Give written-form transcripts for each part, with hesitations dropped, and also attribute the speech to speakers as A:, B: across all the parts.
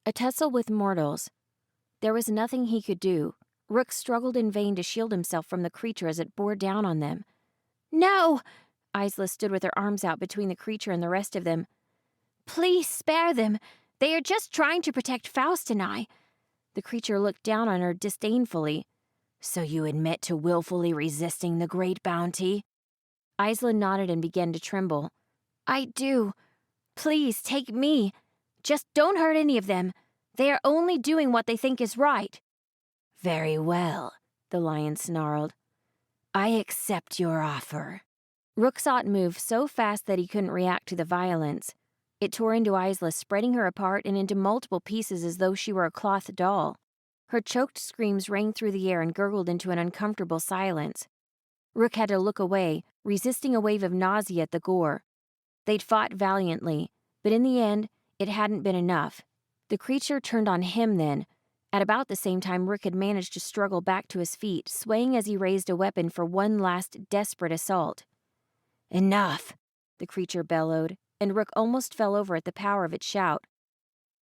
A: A tussle with mortals. There was nothing he could do. Rook struggled in vain to shield himself from the creature as it bore down on them. No! Isla stood with her arms out between the creature and the rest of them. Please spare them. They are just trying to protect Faust and I. The creature looked down on her disdainfully. So you admit to willfully resisting the great bounty? Isla nodded and began to tremble. I do. Please take me. Just don't hurt any of them. They are only doing what they think is right. Very well, the lion snarled. I accept your offer. Rook saw it move so fast that he couldn't react to the violence. It tore into Isla, spreading her apart and into multiple pieces as though she were a cloth doll. Her choked screams rang through the air and gurgled into an uncomfortable silence. Rook had to look away, resisting a wave of nausea at the gore. They'd fought valiantly, but in the end, it hadn't been enough. The creature turned on him then. At about the same time, Rook had managed to struggle back to his feet, swaying as he raised a weapon for one last desperate assault. Enough, the creature bellowed, and Rook almost fell over at the power of its shout.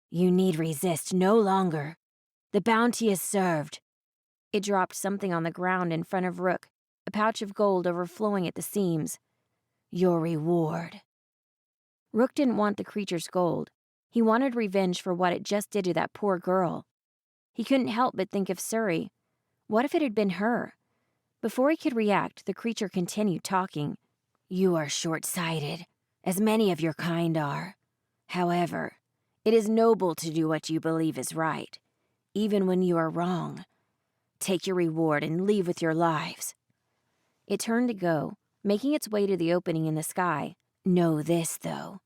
A: You need resist no longer. The bounty is served. It dropped something on the ground in front of Rook, a pouch of gold overflowing at the seams. Your reward. Rook didn't want the creature's gold. He wanted revenge for what it just did to that poor girl. He couldn't help but think of Suri. What if it had been her? Before he could react, the creature continued talking. You are short-sighted, as many of your kind are. However, it is noble to do what you believe is right, even when you are wrong. Take your reward and leave with your lives. It turned to go, making its way to the opening in the sky. Know this, though.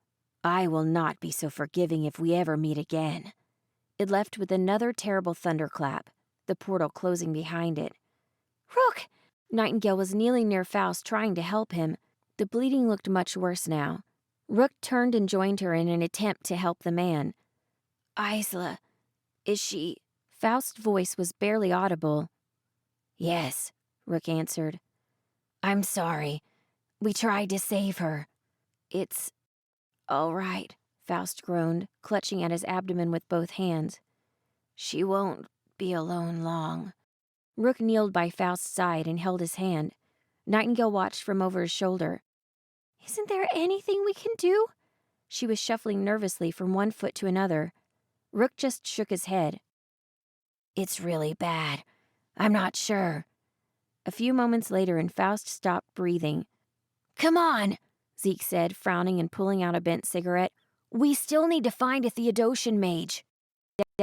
A: I will not be so forgiving if we ever meet again. It left with another terrible thunderclap, the portal closing behind it. Rook! Nightingale was kneeling near Faust, trying to help him. The bleeding looked much worse now. Rook turned and joined her in an attempt to help the man. Isla, is she... Faust's voice was barely audible. Yes, Rook answered. I'm sorry. We tried to save her. It's all right, Faust groaned, clutching at his abdomen with both hands. She won't be alone long. Rook kneeled by Faust's side and held his hand. Nightingale watched from over his shoulder. Isn't there anything we can do? She was shuffling nervously from one foot to another. Rook just shook his head. It's really bad. I'm not sure. A few moments later, and Faust stopped breathing. Come on, Zeke said, frowning and pulling out a bent cigarette. We still need to find a Theodosian mage.